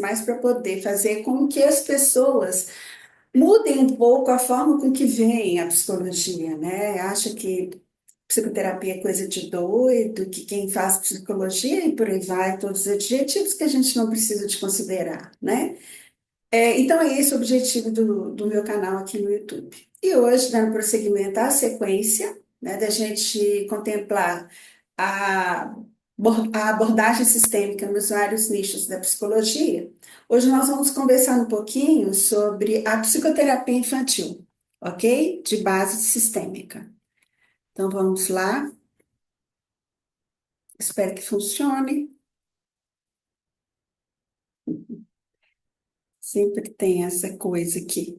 mais para poder fazer com que as pessoas mudem um pouco a forma com que veem a psicologia, né? Acha que psicoterapia é coisa de doido, que quem faz psicologia e por aí vai, todos os adjetivos que a gente não precisa de considerar, né? Então é esse o objetivo do meu canal aqui no YouTube. E hoje, dando prosseguimento à sequência, né, da gente contemplar a, a abordagem sistêmica nos vários nichos da psicologia, hoje nós vamos conversar um pouquinho sobre a psicoterapia infantil, ok? De base sistêmica. Então vamos lá, espero que funcione. Sempre tem essa coisa aqui.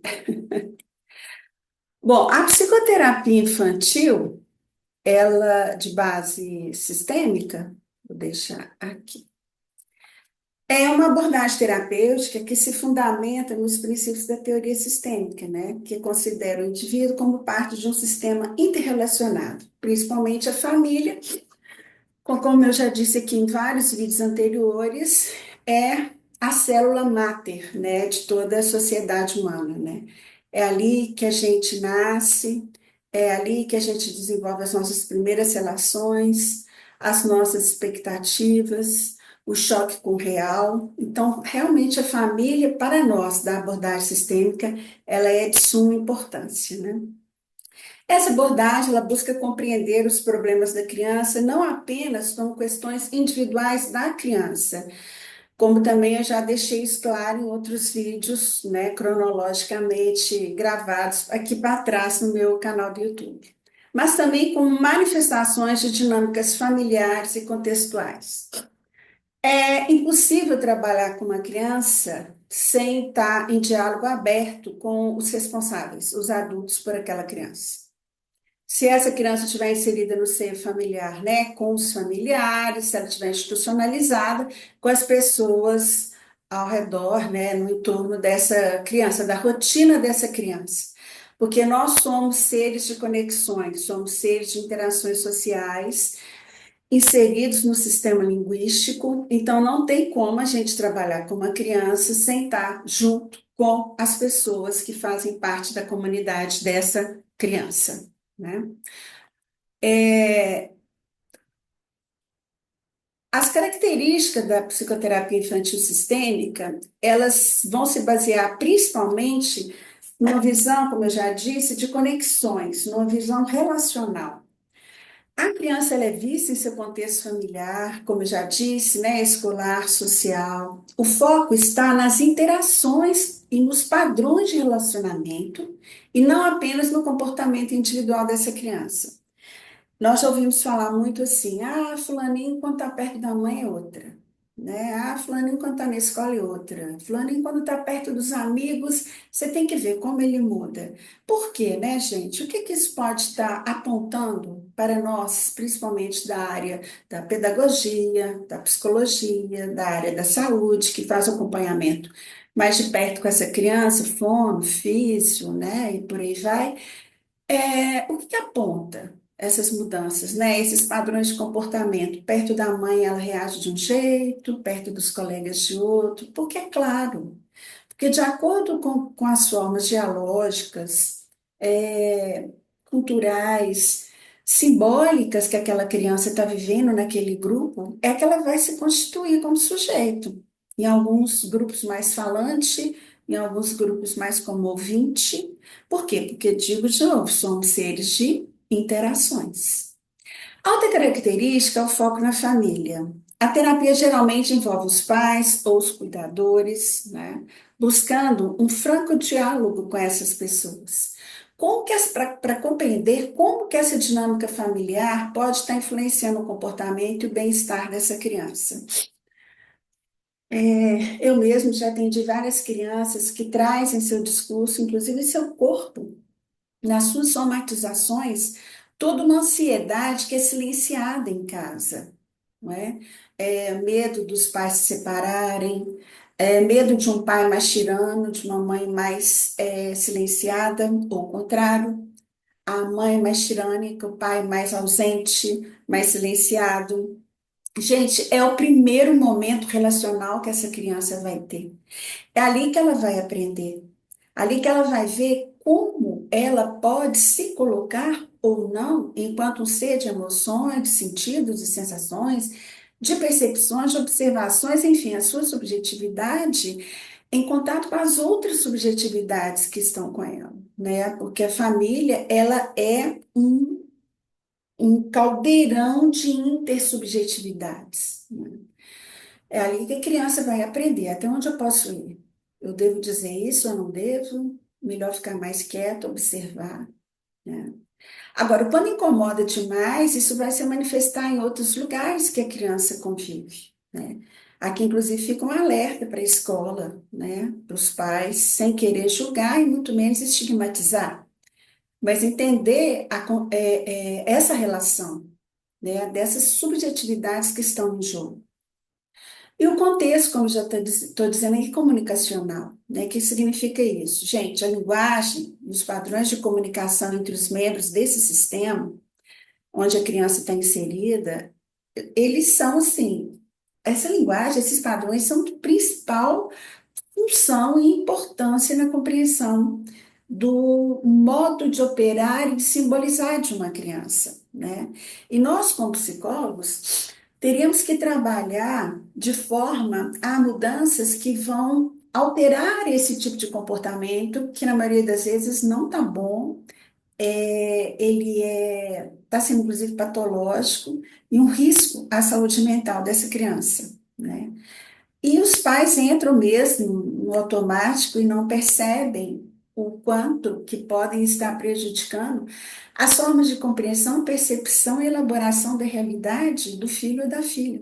Bom, a psicoterapia infantil, ela de base sistêmica, vou deixar aqui. É uma abordagem terapêutica que se fundamenta nos princípios da teoria sistêmica, né? Que considera o indivíduo como parte de um sistema interrelacionado, principalmente a família, como eu já disse aqui em vários vídeos anteriores, é a célula máter, né, de toda a sociedade humana, né? É ali que a gente nasce, é ali que a gente desenvolve as nossas primeiras relações, as nossas expectativas, o choque com o real. Então, realmente a família, para nós, da abordagem sistêmica, ela é de suma importância, né? Essa abordagem, ela busca compreender os problemas da criança não apenas como questões individuais da criança, como também eu já deixei isso claro em outros vídeos, né, cronologicamente gravados aqui para trás no meu canal do YouTube, mas também como manifestações de dinâmicas familiares e contextuais. É impossível trabalhar com uma criança sem estar em diálogo aberto com os responsáveis, os adultos por aquela criança. Se essa criança estiver inserida no seio familiar, né, com os familiares, se ela estiver institucionalizada, com as pessoas ao redor, né, no entorno dessa criança, da rotina dessa criança. Porque nós somos seres de conexões, somos seres de interações sociais, inseridos no sistema linguístico, então não tem como a gente trabalhar com uma criança sem estar junto com as pessoas que fazem parte da comunidade dessa criança, né? É, as características da psicoterapia infantil sistêmica, elas vão se basear principalmente numa visão, como eu já disse, de conexões, numa visão relacional. A criança ela é vista em seu contexto familiar, como eu já disse, né, escolar, social. O foco está nas interações e nos padrões de relacionamento e não apenas no comportamento individual dessa criança. Nós já ouvimos falar muito assim, fulaninho quando está perto da mãe é outra, né? Fulaninho quando está na escola é outra. Fulaninho quando está perto dos amigos, você tem que ver como ele muda. Por quê, né, gente? O que que isso pode estar apontando para nós, principalmente da área da pedagogia, da psicologia, da área da saúde, que faz o acompanhamento mais de perto com essa criança, fono, físio, né? E por aí vai. O que que aponta essas mudanças, né? Esses padrões de comportamento? Perto da mãe ela reage de um jeito, perto dos colegas de outro, porque é claro, porque de acordo com as formas dialógicas, é, culturais, simbólicas que aquela criança está vivendo naquele grupo, é que ela vai se constituir como sujeito. Em alguns grupos mais falante, em alguns grupos mais como ouvinte. Por quê? Porque, digo de novo, somos seres de interações. A outra característica é o foco na família. A terapia geralmente envolve os pais ou os cuidadores, né, buscando um franco diálogo com essas pessoas. Para compreender como que essa dinâmica familiar pode estar influenciando o comportamento e o bem-estar dessa criança. Eu mesmo já atendi várias crianças que trazem seu discurso, inclusive seu corpo, nas suas somatizações, toda uma ansiedade que é silenciada em casa, não é? Medo dos pais se separarem, medo de um pai mais tirano, de uma mãe mais silenciada, ou o contrário, a mãe mais tirânica, o pai mais ausente, mais silenciado. Gente, é o primeiro momento relacional que essa criança vai ter. É ali que ela vai aprender. Ali que ela vai ver como ela pode se colocar ou não enquanto um ser de emoções, de sentidos, de sensações, de percepções, de observações, enfim, a sua subjetividade em contato com as outras subjetividades que estão com ela, né? Porque a família, ela é um caldeirão de intersubjetividades, né? É ali que a criança vai aprender até onde eu posso ir. Eu devo dizer isso, eu não devo? Melhor ficar mais quieto, observar, né? Agora, quando incomoda demais, isso vai se manifestar em outros lugares que a criança convive, né? Aqui, inclusive, fica um alerta para a escola, né? Para os pais, sem querer julgar e muito menos estigmatizar, mas entender essa relação, né? Dessas subjetividades que estão em jogo. E o contexto, como já estou dizendo, é comunicacional, né? O que significa isso? Gente, a linguagem, os padrões de comunicação entre os membros desse sistema, onde a criança está inserida, eles são assim, essa linguagem, esses padrões são de principal função e importância na compreensão do modo de operar e de simbolizar de uma criança, né? E nós, como psicólogos, teríamos que trabalhar de forma a mudanças que vão alterar esse tipo de comportamento, que na maioria das vezes não está bom, ele está sendo inclusive patológico e um risco à saúde mental dessa criança, né? E os pais entram mesmo no automático e não percebem o quanto que podem estar prejudicando as formas de compreensão, percepção e elaboração da realidade do filho ou da filha.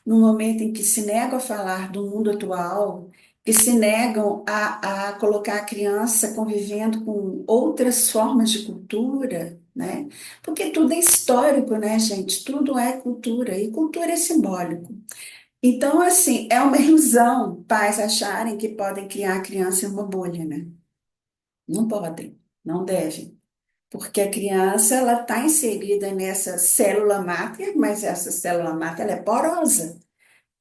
No momento em que se negam a falar do mundo atual, que se negam a colocar a criança convivendo com outras formas de cultura, né? Porque tudo é histórico, né, gente? Tudo é cultura, e cultura é simbólico. Então, assim, é uma ilusão pais acharem que podem criar a criança em uma bolha, né? Não podem, não devem. Porque a criança, ela está inserida nessa célula máter, mas essa célula máter, ela é porosa.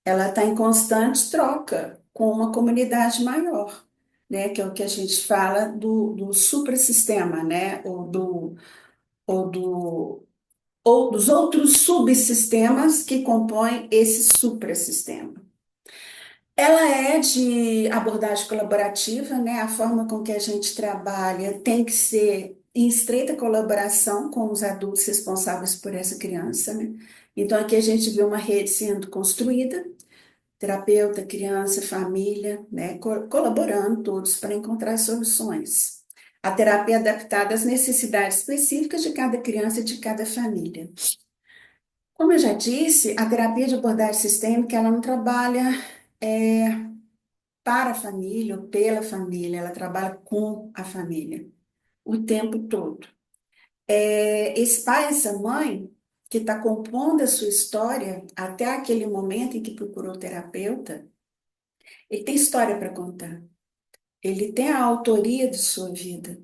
Ela está em constante troca com uma comunidade maior, né? Que é o que a gente fala do suprassistema, né? Ou do, ou dos outros subsistemas que compõem esse suprassistema. Ela é de abordagem colaborativa, né? A forma com que a gente trabalha tem que ser em estreita colaboração com os adultos responsáveis por essa criança, né? Então, aqui a gente vê uma rede sendo construída, terapeuta, criança, família, né? Colaborando todos para encontrar soluções. A terapia é adaptada às necessidades específicas de cada criança e de cada família. Como eu já disse, a terapia de abordagem sistêmica, ela não trabalha é, para a família ou pela família, ela trabalha com a família o tempo todo. Esse pai, essa mãe, que está compondo a sua história até aquele momento em que procurou o terapeuta, ele tem história para contar, ele tem a autoria de sua vida.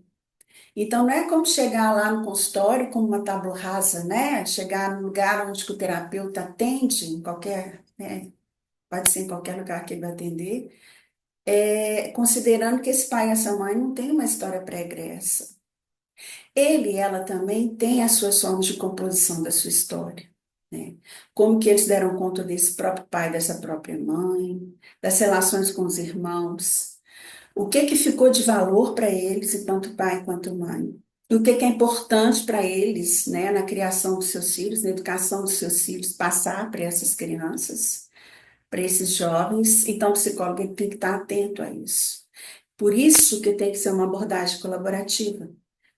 Então, não é como chegar lá no consultório como uma tábua rasa, né? Chegar no lugar onde que o terapeuta atende, em qualquer, né? Pode ser em qualquer lugar que ele vai atender, considerando que esse pai e essa mãe não têm uma história pregressa. Ele e ela também têm as suas formas de composição da sua história, né? Como que eles deram conta desse próprio pai, dessa própria mãe, das relações com os irmãos, o que que ficou de valor para eles, e tanto pai quanto mãe. E o que que é importante para eles, né, na criação dos seus filhos, na educação dos seus filhos, passar para essas crianças, para esses jovens. Então, o psicólogo ele tem que estar atento a isso. Por isso que tem que ser uma abordagem colaborativa,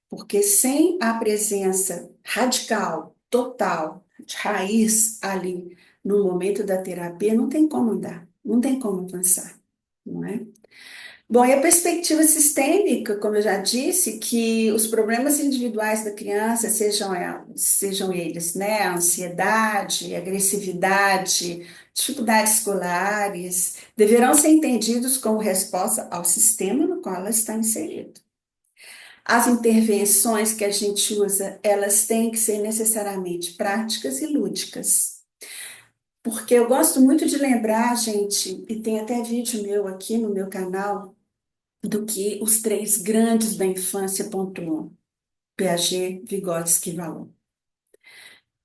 porque sem a presença radical, total, de raiz ali no momento da terapia, não tem como andar, não tem como avançar, não é? Bom, e a perspectiva sistêmica, como eu já disse, que os problemas individuais da criança, sejam eles, né, ansiedade, agressividade, dificuldades escolares, deverão ser entendidos como resposta ao sistema no qual ela está inserida. As intervenções que a gente usa, elas têm que ser necessariamente práticas e lúdicas. porque eu gosto muito de lembrar, gente, e tem até vídeo meu aqui no meu canal, do que os três grandes da infância pontuam: Piaget, Vygotsky e Vallon.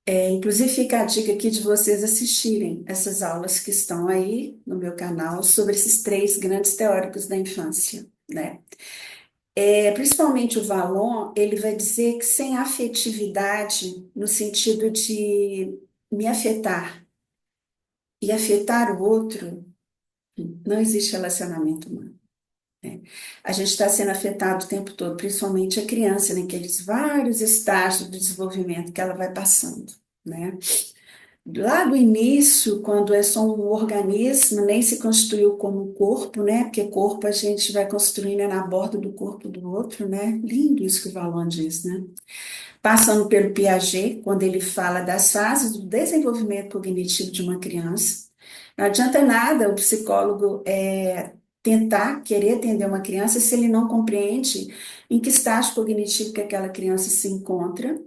Inclusive, fica a dica aqui de vocês assistirem essas aulas que estão aí no meu canal sobre esses três grandes teóricos da infância, né? Principalmente o Vallon, ele vai dizer que sem afetividade, no sentido de me afetar e afetar o outro, não existe relacionamento humano, né? A gente está sendo afetado o tempo todo, principalmente a criança, naqueles vários estágios do desenvolvimento que ela vai passando, né? Lá do início, quando é só um organismo, nem se constituiu como um corpo, né? Porque corpo a gente vai construindo na borda do corpo do outro, né? Lindo isso que o Valon diz, né? Passando pelo Piaget, quando ele fala das fases do desenvolvimento cognitivo de uma criança. Não adianta nada o psicólogo tentar querer atender uma criança se ele não compreende em que estágio cognitivo que aquela criança se encontra,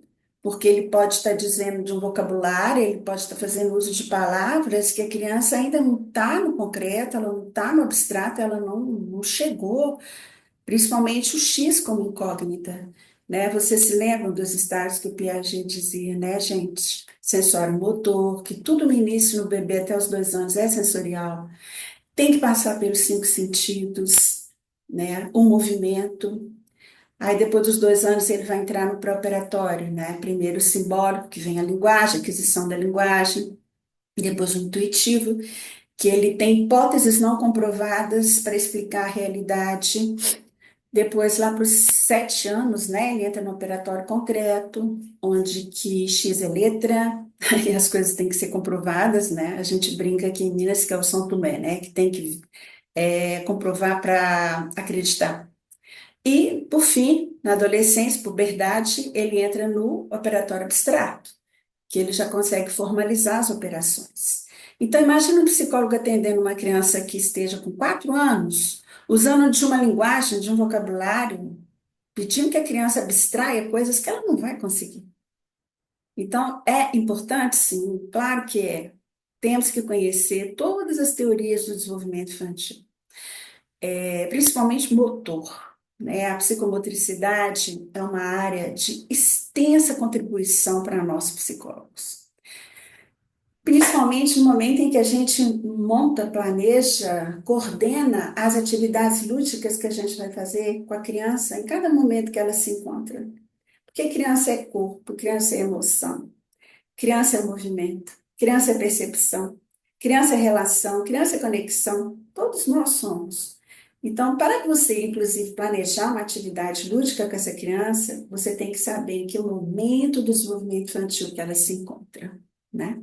porque ele pode estar dizendo de um vocabulário, ele pode estar fazendo uso de palavras que a criança ainda não está no concreto, ela não está no abstrato, ela não chegou, principalmente o X como incógnita, né? Vocês se lembram dos estágios que o Piaget dizia, né, gente? Sensório motor, que tudo no início no bebê até os 2 anos é sensorial, tem que passar pelos 5 sentidos, né? O movimento. Aí depois dos 2 anos ele vai entrar no pré-operatório, né? Primeiro o simbólico, que vem a linguagem, a aquisição da linguagem, depois o intuitivo, que ele tem hipóteses não comprovadas para explicar a realidade. Depois, lá para os 7 anos, né, ele entra no operatório concreto, onde que X é letra, e as coisas têm que ser comprovadas, né? A gente brinca aqui em Minas que é o São Tomé, né? Que tem que comprovar para acreditar. E, por fim, na adolescência, puberdade, ele entra no operatório abstrato, que ele já consegue formalizar as operações. Então, imagine um psicólogo atendendo uma criança que esteja com 4 anos, usando de uma linguagem, de um vocabulário, pedindo que a criança abstraia coisas que ela não vai conseguir. Então, é importante, sim, claro que é. Temos que conhecer todas as teorias do desenvolvimento infantil, principalmente motor, né? A psicomotricidade é uma área de extensa contribuição para nós psicólogos. Principalmente no momento em que a gente monta, planeja, coordena as atividades lúdicas que a gente vai fazer com a criança em cada momento que ela se encontra. Porque criança é corpo, criança é emoção, criança é movimento, criança é percepção, criança é relação, criança é conexão. Todos nós somos. Então, para você, inclusive, planejar uma atividade lúdica com essa criança, você tem que saber em que momento do desenvolvimento infantil que ela se encontra, né?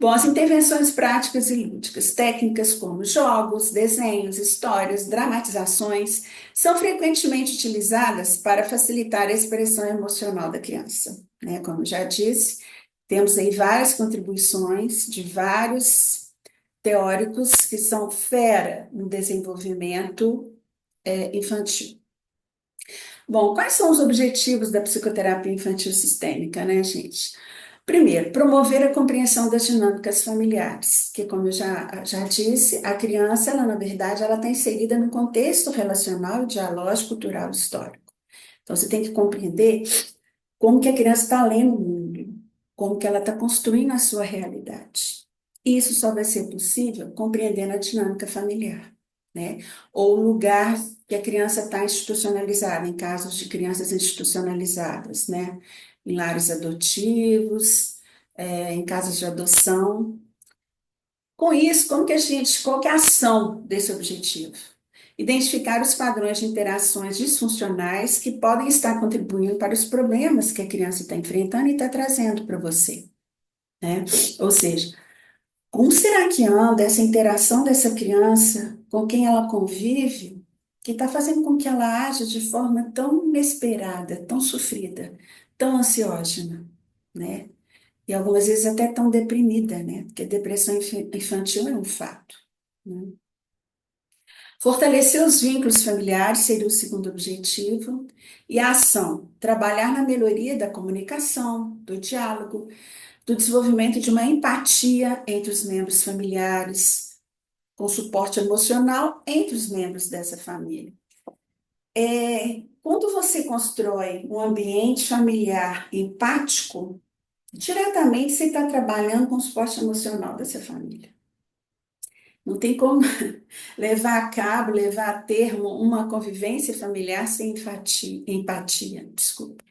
Bom, as intervenções práticas e lúdicas, técnicas como jogos, desenhos, histórias, dramatizações, são frequentemente utilizadas para facilitar a expressão emocional da criança, né? Como eu já disse, temos aí várias contribuições de vários teóricos que são fera no desenvolvimento infantil. Bom, quais são os objetivos da psicoterapia infantil sistêmica, né, gente? Primeiro, promover a compreensão das dinâmicas familiares, que, como eu já disse, a criança, ela, na verdade, ela está inserida no contexto relacional, dialógico, cultural, histórico. Então, você tem que compreender como que a criança está lendo o mundo, como que ela está construindo a sua realidade. Isso só vai ser possível compreendendo a dinâmica familiar, né? Ou o lugar que a criança está institucionalizada, em casos de crianças institucionalizadas, né? Em lares adotivos, em casas de adoção. Com isso, como que a gente, qual que é a ação desse objetivo? Identificar os padrões de interações disfuncionais que podem estar contribuindo para os problemas que a criança está enfrentando e está trazendo para você, né? Ou seja, como será que anda essa interação dessa criança com quem ela convive, que está fazendo com que ela haja de forma tão inesperada, tão sofrida, tão ansiógena, né? E algumas vezes até tão deprimida, né? Porque depressão infantil é um fato, né? Fortalecer os vínculos familiares seria o segundo objetivo. E a ação, trabalhar na melhoria da comunicação, do diálogo, do desenvolvimento de uma empatia entre os membros familiares, com suporte emocional entre os membros dessa família. Quando você constrói um ambiente familiar empático, diretamente você está trabalhando com o suporte emocional dessa família. Não tem como levar a cabo, levar a termo uma convivência familiar sem empatia, desculpa.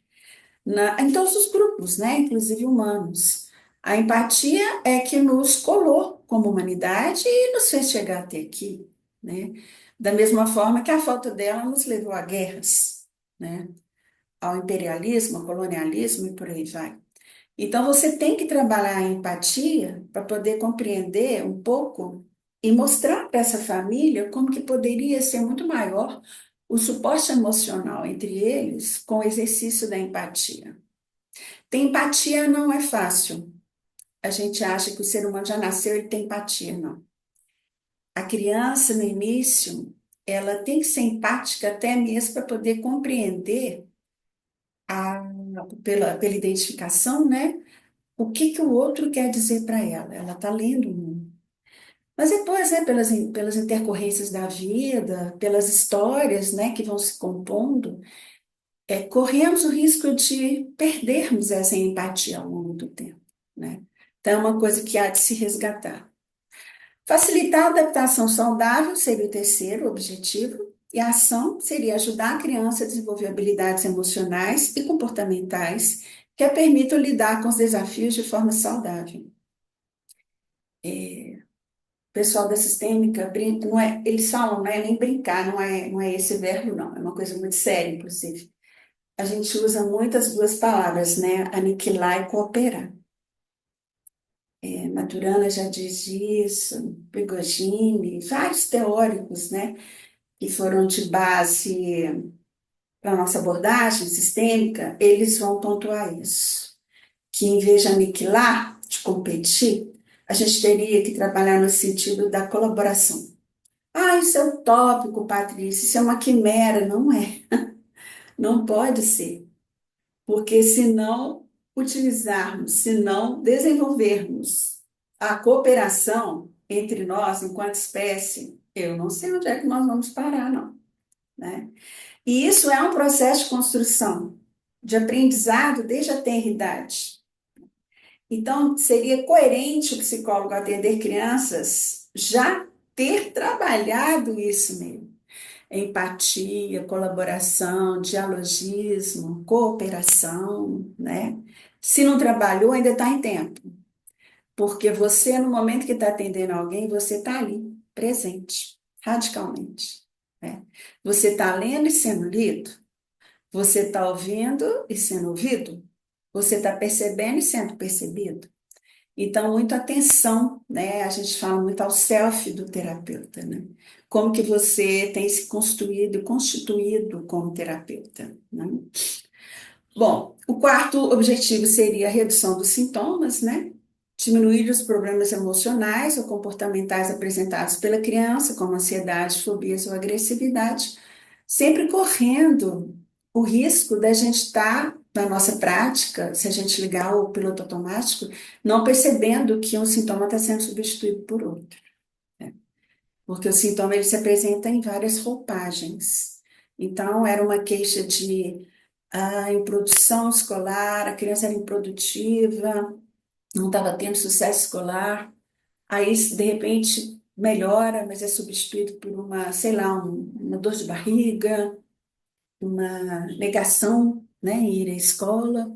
Em todos os grupos, né? Inclusive humanos. A empatia é que nos colou como humanidade e nos fez chegar até aqui, né? Da mesma forma que a falta dela nos levou a guerras, né? Ao imperialismo, ao colonialismo e por aí vai. Então você tem que trabalhar a empatia para poder compreender um pouco e mostrar para essa família como que poderia ser muito maior o suporte emocional entre eles com o exercício da empatia. Ter empatia não é fácil. A gente acha que o ser humano já nasceu e tem empatia, não. A criança, no início, ela tem que ser empática até mesmo para poder compreender, a, pela identificação, né? O que que o outro quer dizer para ela. Ela está lendo o mundo. Mas depois, né, pelas intercorrências da vida, pelas histórias, né, que vão se compondo, corremos o risco de perdermos essa empatia ao longo do tempo, né? Então, é uma coisa que há de se resgatar. Facilitar a adaptação saudável seria o terceiro objetivo, e a ação seria ajudar a criança a desenvolver habilidades emocionais e comportamentais que a permitam lidar com os desafios de forma saudável. O pessoal da sistêmica, não é, eles falam, não é nem brincar, não é esse verbo, não, é uma coisa muito séria, inclusive. A gente usa muitas duas palavras, né? Aniquilar e cooperar. Maturana já diz isso, Prigogine, vários teóricos, né, que foram de base para a nossa abordagem sistêmica, eles vão pontuar isso, que em vez de aniquilar, de competir, a gente teria que trabalhar no sentido da colaboração. Ah, isso é utópico, Patrícia, isso é uma quimera. Não é, não pode ser. Porque se não utilizarmos, se não desenvolvermos a cooperação entre nós, enquanto espécie, eu não sei onde é que nós vamos parar, não, né? E isso é um processo de construção, de aprendizado desde a tenra idade. Então, seria coerente o psicólogo atender crianças já ter trabalhado isso mesmo. Empatia, colaboração, dialogismo, cooperação, né? Se não trabalhou, ainda está em tempo, porque você, no momento que está atendendo alguém, você está ali, presente, radicalmente, né? Você está lendo e sendo lido, você está ouvindo e sendo ouvido, você está percebendo e sendo percebido. Então, muita atenção, né? A gente fala muito ao self do terapeuta, né? Como que você tem se construído, constituído como terapeuta, né? Bom, o quarto objetivo seria a redução dos sintomas, né? Diminuir os problemas emocionais ou comportamentais apresentados pela criança, como ansiedade, fobias ou agressividade, sempre correndo o risco da gente estar, na nossa prática, se a gente ligar o piloto automático, não percebendo que um sintoma está sendo substituído por outro, né? Porque o sintoma ele se apresenta em várias roupagens. Então, era uma queixa de improdução escolar, a criança era improdutiva, não estava tendo sucesso escolar, aí de repente melhora, mas é substituído por uma, sei lá, uma dor de barriga, uma negação, né, em ir à escola.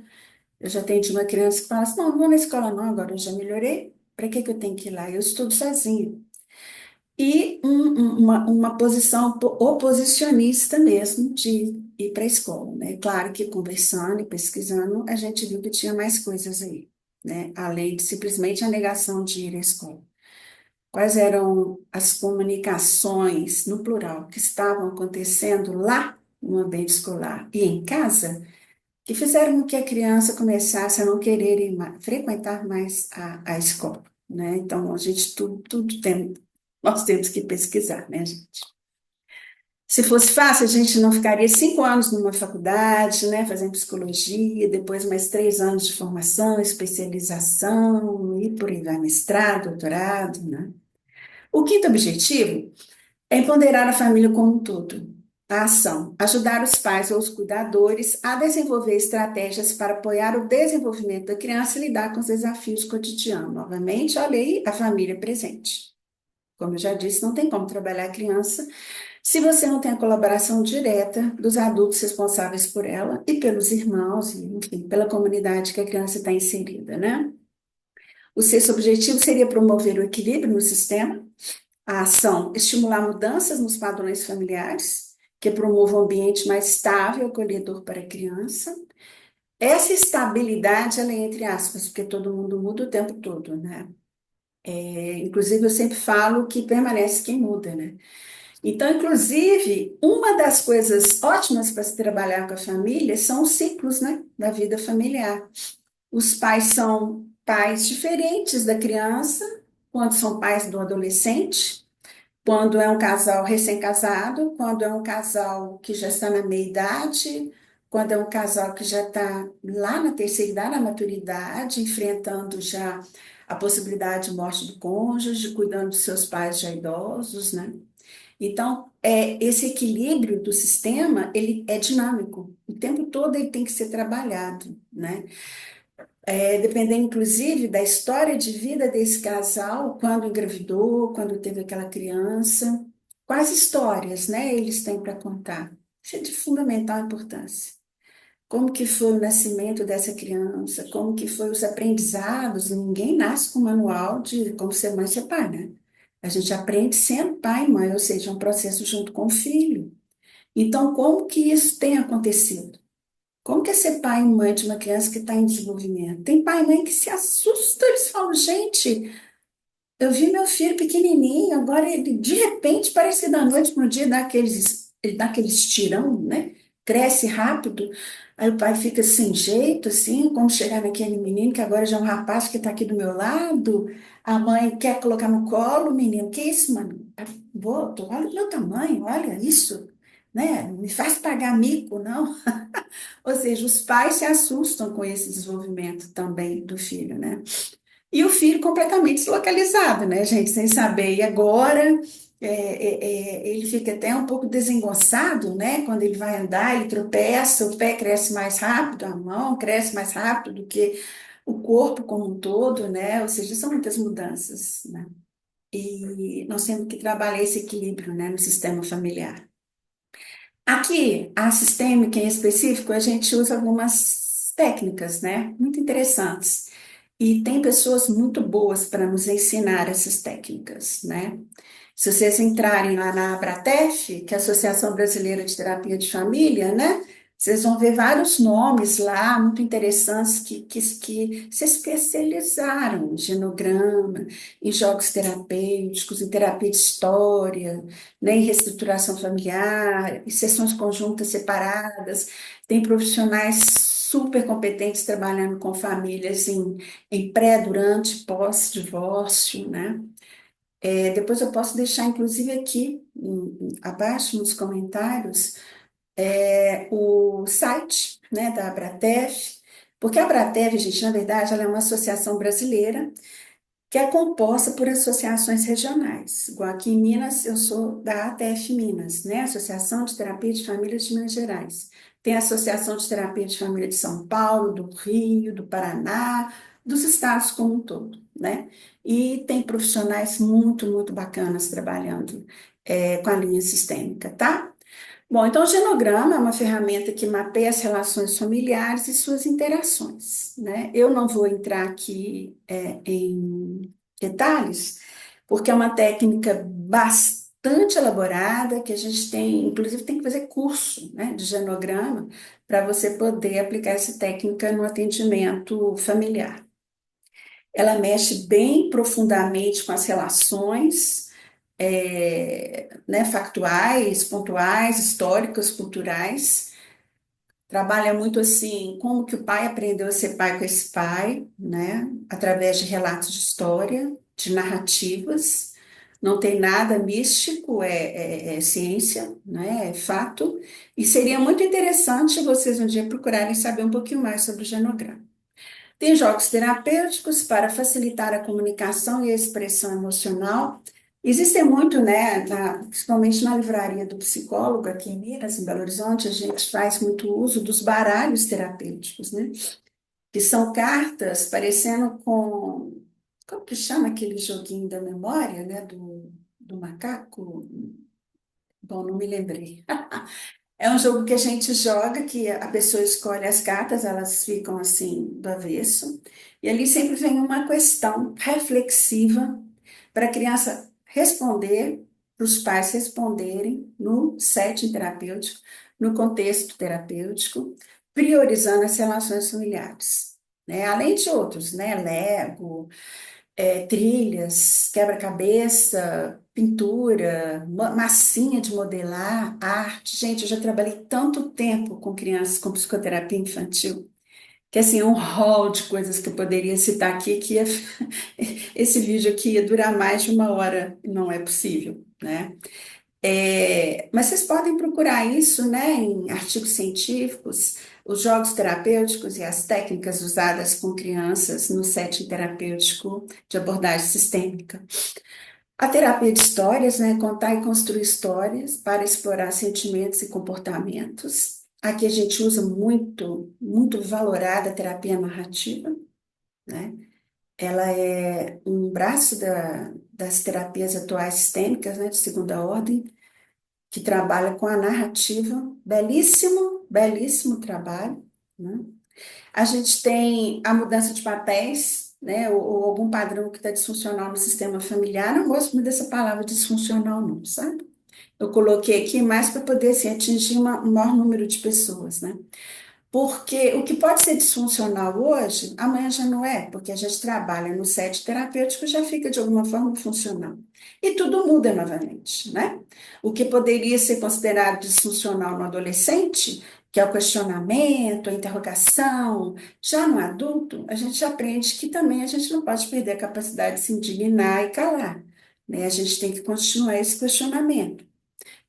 Eu já atendi uma criança que fala assim, não, não vou na escola não, agora eu já melhorei, para que que eu tenho que ir lá? Eu estudo sozinho. E uma posição oposicionista mesmo de ir para a escola, né? Claro que conversando e pesquisando, a gente viu que tinha mais coisas aí, né? Além de simplesmente a negação de ir à escola. Quais eram as comunicações, no plural, que estavam acontecendo lá no ambiente escolar e em casa, que fizeram com que a criança começasse a não querer frequentar mais a escola, né? Então, a gente tudo tem, nós temos que pesquisar, né, gente? Se fosse fácil, a gente não ficaria 5 anos numa faculdade, né, fazendo psicologia, depois mais 3 anos de formação, especialização, e por aí vai, mestrado, doutorado, né? O quinto objetivo é empoderar a família como um todo. A ação, ajudar os pais ou os cuidadores a desenvolver estratégias para apoiar o desenvolvimento da criança e lidar com os desafios cotidianos. Novamente, olha aí a família presente. Como eu já disse, não tem como trabalhar a criança se você não tem a colaboração direta dos adultos responsáveis por ela e pelos irmãos, e, enfim, pela comunidade que a criança está inserida, né? O sexto objetivo seria promover o equilíbrio no sistema, a ação, estimular mudanças nos padrões familiares, que promovam um ambiente mais estável e acolhedor para a criança. Essa estabilidade, ela é entre aspas, porque todo mundo muda o tempo todo, né? Inclusive, eu sempre falo que permanece quem muda, né? Então, inclusive, uma das coisas ótimas para se trabalhar com a família são os ciclos, né, da vida familiar. Os pais são pais diferentes da criança, quando são pais do adolescente, quando é um casal recém-casado, quando é um casal que já está na meia-idade, quando é um casal que já está lá na terceira idade, na maturidade, enfrentando já a possibilidade de morte do cônjuge, cuidando dos seus pais já idosos, né? Então, esse equilíbrio do sistema, ele é dinâmico. O tempo todo ele tem que ser trabalhado, né? Dependendo, inclusive, da história de vida desse casal, quando engravidou, quando teve aquela criança, quais histórias, né, eles têm para contar. Isso é de fundamental importância. Como que foi o nascimento dessa criança, como que foi os aprendizados. Ninguém nasce com manual de como ser mãe e ser pai, né? A gente aprende sendo pai e mãe, ou seja, é um processo junto com o filho. Então, como que isso tem acontecido? Como que é ser pai e mãe de uma criança que está em desenvolvimento? Tem pai e mãe que se assustam, eles falam, gente, eu vi meu filho pequenininho, agora ele, de repente, parece que da noite para o dia ele dá aquele estirão, né? Cresce rápido. Aí o pai fica sem jeito, assim, como chegar naquele menino que agora já é um rapaz que está aqui do meu lado. A mãe quer colocar no colo o menino. Que isso, mano? Olha o meu tamanho, olha isso, né? Não me faz pagar mico, não. Ou seja, os pais se assustam com esse desenvolvimento também do filho, né? E o filho completamente deslocalizado, né, gente, sem saber. E agora ele fica até um pouco desengonçado, né? Quando ele vai andar, ele tropeça, o pé cresce mais rápido, a mão cresce mais rápido do que o corpo como um todo, né? Ou seja, são muitas mudanças, né? E nós temos que trabalhar esse equilíbrio, né, no sistema familiar. Aqui, a sistêmica em específico, a gente usa algumas técnicas, né? Muito interessantes. E tem pessoas muito boas para nos ensinar essas técnicas, né? Se vocês entrarem lá na Abratef, que é a Associação Brasileira de Terapia de Família, né? Vocês vão ver vários nomes lá, muito interessantes, que se especializaram em genograma, em jogos terapêuticos, em terapia de história, né, em reestruturação familiar, em sessões conjuntas separadas. Tem profissionais super competentes trabalhando com famílias em pré, durante, pós-divórcio, né? Depois eu posso deixar, inclusive, aqui abaixo nos comentários o site, né, da Abratef, porque a Abratef, gente, na verdade, ela é uma associação brasileira que é composta por associações regionais. Igual aqui em Minas, eu sou da ATF Minas, né? Associação de Terapia de Família de Minas Gerais. Tem a Associação de Terapia de Família de São Paulo, do Rio, do Paraná, dos estados como um todo, né? E tem profissionais muito, muito bacanas trabalhando com a linha sistêmica, tá? Bom, então o genograma é uma ferramenta que mapeia as relações familiares e suas interações, né? Eu não vou entrar aqui em detalhes, porque é uma técnica bastante elaborada, que a gente tem, inclusive tem que fazer curso, né, de genograma, para você poder aplicar essa técnica no atendimento familiar. Ela mexe bem profundamente com as relações, né, factuais, pontuais, históricas, culturais. Trabalha muito assim, como que o pai aprendeu a ser pai com esse pai, né, através de relatos de história, de narrativas. não tem nada místico, é ciência, né? É fato. E seria muito interessante vocês um dia procurarem saber um pouquinho mais sobre o genograma. Tem jogos terapêuticos para facilitar a comunicação e a expressão emocional. Existem muito, né, principalmente na livraria do psicólogo aqui em Minas, em Belo Horizonte, a gente faz muito uso dos baralhos terapêuticos, né? Que são cartas parecendo com, como que chama aquele joguinho da memória, né, do macaco? Bom, não me lembrei. É um jogo que a gente joga, que a pessoa escolhe as cartas, elas ficam assim do avesso, e ali sempre vem uma questão reflexiva para a criança responder, para os pais responderem no setting terapêutico, no contexto terapêutico, priorizando as relações familiares, né? Além de outros, né? Lego, trilhas, quebra-cabeça, pintura, massinha de modelar, arte. Gente, eu já trabalhei tanto tempo com crianças com psicoterapia infantil, que assim, é um rol de coisas que eu poderia citar aqui, esse vídeo aqui ia durar mais de uma hora, não é possível, né? Mas vocês podem procurar isso, né, em artigos científicos, os jogos terapêuticos e as técnicas usadas com crianças no setting terapêutico de abordagem sistêmica. A terapia de histórias, né, contar e construir histórias para explorar sentimentos e comportamentos. Aqui a gente usa muito, muito valorada a terapia narrativa, né? Ela é um braço das terapias atuais sistêmicas, né, de segunda ordem, que trabalha com a narrativa, belíssimo, belíssimo trabalho, né? A gente tem a mudança de papéis, né? Ou algum padrão que está disfuncional no sistema familiar. Não gosto muito dessa palavra disfuncional, não, sabe? Eu coloquei aqui mais para poder assim, atingir um maior número de pessoas, né? Porque o que pode ser disfuncional hoje, amanhã já não é, porque a gente trabalha no set terapêutico já fica de alguma forma funcional. E tudo muda novamente, né? O que poderia ser considerado disfuncional no adolescente, que é o questionamento, a interrogação, já no adulto, a gente aprende que também a gente não pode perder a capacidade de se indignar e calar, né? A gente tem que continuar esse questionamento.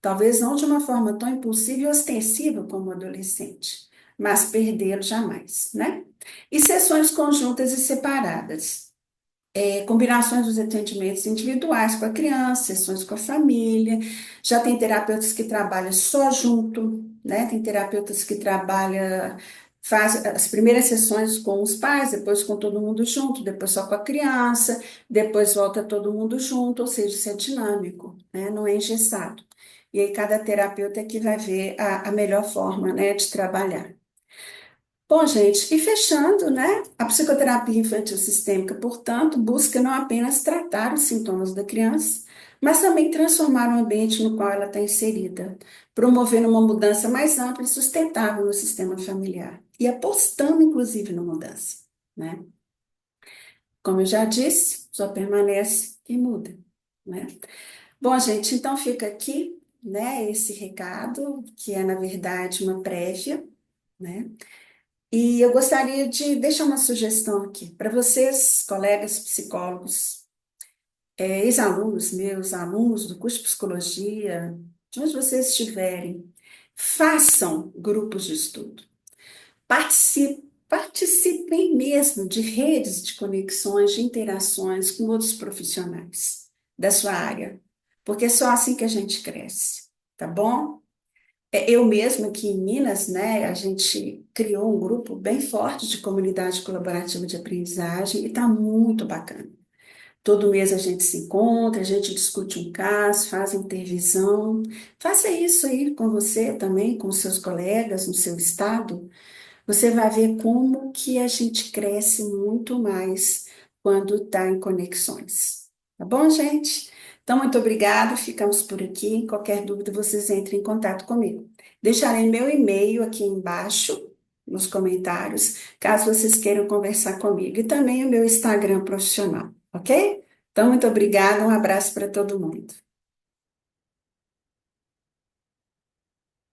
Talvez não de uma forma tão impulsiva e ostensiva como o adolescente, mas perdê-lo jamais, né? E sessões conjuntas e separadas. Combinações dos atendimentos individuais com a criança, sessões com a família. Já tem terapeutas que trabalham só junto, né? Tem terapeutas que trabalham, faz as primeiras sessões com os pais, depois com todo mundo junto, depois só com a criança, depois volta todo mundo junto, ou seja, isso é dinâmico, né? Não é engessado. E aí cada terapeuta é que vai ver a melhor forma, né, de trabalhar. Bom, gente, e fechando, né? A psicoterapia infantil sistêmica, portanto, busca não apenas tratar os sintomas da criança, mas também transformar o ambiente no qual ela está inserida, promovendo uma mudança mais ampla e sustentável no sistema familiar e apostando, inclusive, na mudança, né? Como eu já disse, só permanece quem muda, né? Bom, gente, então fica aqui, né, esse recado, que é, na verdade, uma prévia, né? E eu gostaria de deixar uma sugestão aqui para vocês, colegas psicólogos, ex-alunos meus, alunos do curso de psicologia, de onde vocês estiverem, façam grupos de estudo. Participem mesmo de redes de conexões, de interações com outros profissionais da sua área, porque é só assim que a gente cresce, tá bom? Eu mesma aqui em Minas, né, a gente criou um grupo bem forte de comunidade colaborativa de aprendizagem e está muito bacana. Todo mês a gente se encontra, a gente discute um caso, faz intervisão. Faça isso aí com você também, com seus colegas no seu estado. Você vai ver como que a gente cresce muito mais quando está em conexões. Tá bom, gente? Então, muito obrigada. Ficamos por aqui. Qualquer dúvida, vocês entrem em contato comigo. Deixarei meu e-mail aqui embaixo nos comentários, caso vocês queiram conversar comigo. E também o meu Instagram profissional, ok? Então, muito obrigada. Um abraço para todo mundo.